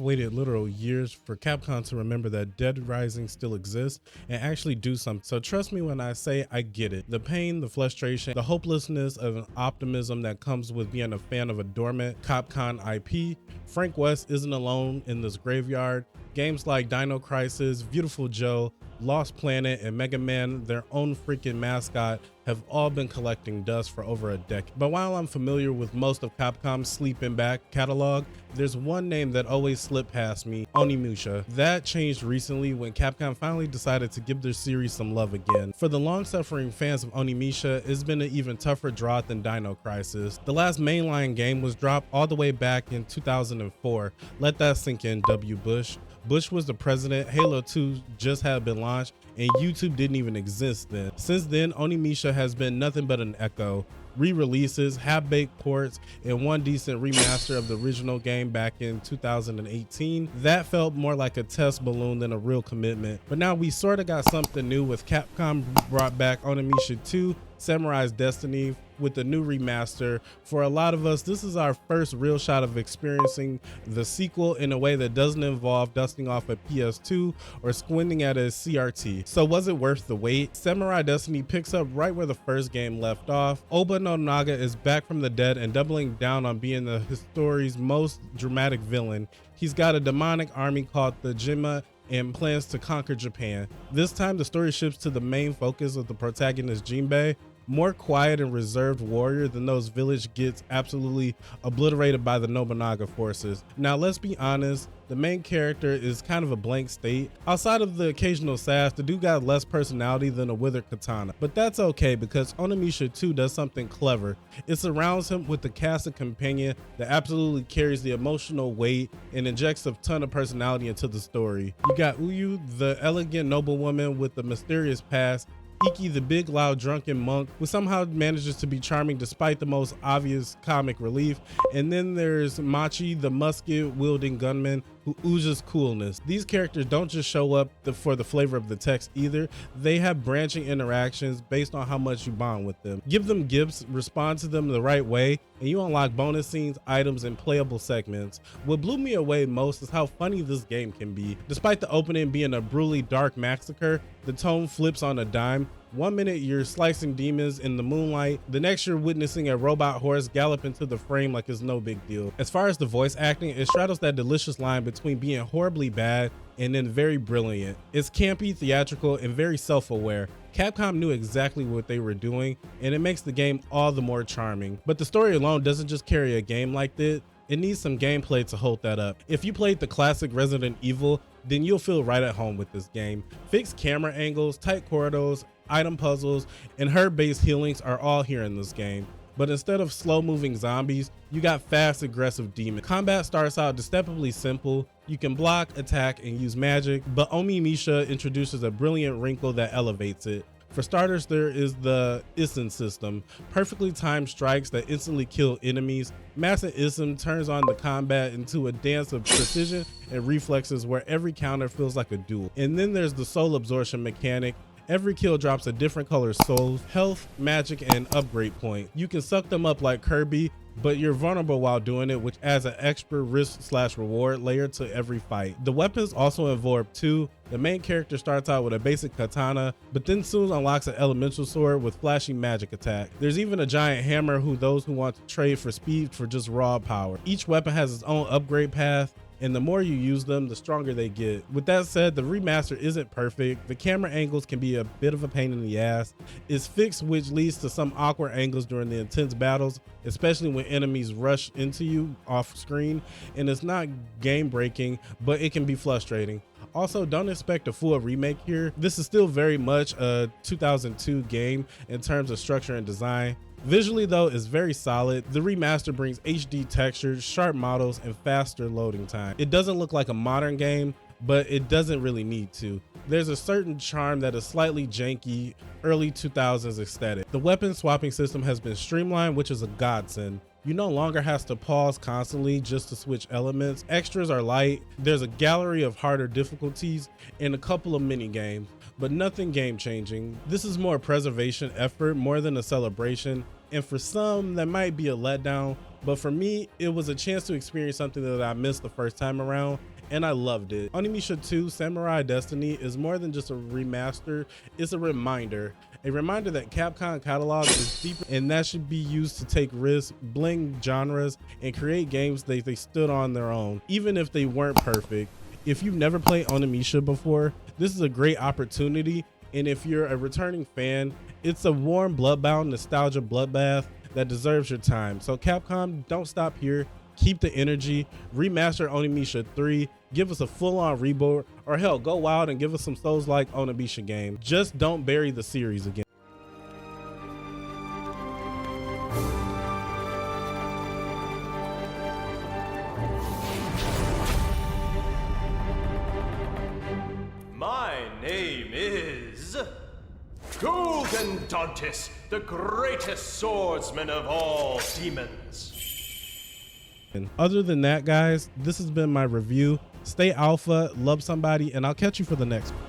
waited literal years for Capcom to remember that Dead Rising still exists and actually do something. So trust me when I say I get it. The pain, the frustration, the hopelessness of an optimism that comes with being a fan of a dormant Capcom IP. Frank West isn't alone in this graveyard. Games like Dino Crisis, Beautiful Joe, Lost Planet, and Mega Man, their own freaking mascot, have all been collecting dust for over a decade. But while I'm familiar with most of Capcom's sleeping back catalog, there's one name that always slipped past me, Onimusha. That changed recently when Capcom finally decided to give their series some love again. For the long-suffering fans of Onimusha, it's been an even tougher drought than Dino Crisis. The last mainline game was dropped all the way back in 2004. Let that sink in, W. Bush. Bush was the president, Halo 2 just had been launched, and YouTube didn't even exist then. Since then, Onimusha has been nothing but an echo. Re-releases, half-baked ports, and one decent remaster of the original game back in 2018. That felt more like a test balloon than a real commitment. But now we sorta got something new with Capcom brought back Onimusha 2, Samurai's Destiny, with the new remaster. For a lot of us, this is our first real shot of experiencing the sequel in a way that doesn't involve dusting off a PS2 or squinting at a CRT. So was it worth the wait? Samurai Destiny picks up right where the first game left off. Oba Nobunaga is back from the dead and doubling down on being the story's most dramatic villain. He's got a demonic army called the Jima and plans to conquer Japan. This time the story shifts to the main focus of the protagonist Jinbei, more quiet and reserved warrior than those village gets absolutely obliterated by the Nobunaga forces. Now let's be honest, the main character is kind of a blank state. Outside of the occasional sass, the dude got less personality than a withered katana. But that's okay because Onimusha 2 does something clever. It surrounds him with the cast of companion that absolutely carries the emotional weight and injects a ton of personality into the story. You got Uyu, the elegant noblewoman with the mysterious past, Iki, the big, loud, drunken monk who somehow manages to be charming despite the most obvious comic relief. And then there's Machi, the musket-wielding gunman who oozes coolness. These characters don't just show up for the flavor of the text either. They have branching interactions based on how much you bond with them. Give them gifts, respond to them the right way, and you unlock bonus scenes, items, and playable segments. What blew me away most is how funny this game can be. Despite the opening being a brutally dark massacre, the tone flips on a dime. One minute you're slicing demons in the moonlight, the next you're witnessing a robot horse gallop into the frame like it's no big deal. As far as the voice acting, it straddles that delicious line between being horribly bad and then very brilliant. It's campy, theatrical, and very self-aware. Capcom knew exactly what they were doing, and it makes the game all the more charming. But the story alone doesn't just carry a game like this. It needs some gameplay to hold that up. If you played the classic Resident Evil, then you'll feel right at home with this game. Fixed camera angles, tight corridors, item puzzles, and herb-based healings are all here in this game. But instead of slow-moving zombies, you got fast, aggressive demons. Combat starts out deceptively simple. You can block, attack, and use magic, but Onimusha introduces a brilliant wrinkle that elevates it. For starters, there is the Isen system, perfectly timed strikes that instantly kill enemies. Master Isen turns on the combat into a dance of precision and reflexes where every counter feels like a duel. And then there's the soul absorption mechanic. Every kill drops a different color souls, health, magic, and upgrade point. You can suck them up like Kirby, but you're vulnerable while doing it, which adds an extra risk/reward layer to every fight. The weapons also evolve too. The main character starts out with a basic katana, but then soon unlocks an elemental sword with flashy magic attack. There's even a giant hammer those who want to trade for speed for just raw power. Each weapon has its own upgrade path, and the more you use them, the stronger they get. With that said, the remaster isn't perfect. The camera angles can be a bit of a pain in the ass. It's fixed, which leads to some awkward angles during the intense battles, especially when enemies rush into you off screen, and it's not game breaking, but it can be frustrating. Also, don't expect a full remake here. This is still very much a 2002 game in terms of structure and design. Visually though, it's very solid. The remaster brings HD textures, sharp models, and faster loading time. It doesn't look like a modern game, but it doesn't really need to. There's a certain charm that is slightly janky, early 2000s aesthetic. The weapon swapping system has been streamlined, which is a godsend. You no longer have to pause constantly just to switch elements. Extras are light. There's a gallery of harder difficulties and a couple of mini games, but nothing game changing. This is more a preservation effort more than a celebration, and for some that might be a letdown, but for me it was a chance to experience something that I missed the first time around, and I loved it. Onimusha 2 Samurai Destiny is more than just a remaster, it's a reminder that Capcom catalog is deeper, and that should be used to take risks, blend genres, and create games they stood on their own, even if they weren't perfect. If you've never played Onimusha before, this is a great opportunity, and if you're a returning fan, it's a warm, bloodbound nostalgia bloodbath that deserves your time. So Capcom, don't stop here. Keep the energy, remaster Onimusha 3, give us a full-on reboot, or hell, go wild and give us some Souls-like Onimusha game. Just don't bury the series again. My name is Golden Dantis, the greatest swordsman of all demons. And other than that, guys, this has been my review. Stay alpha, love somebody, and I'll catch you for the next one.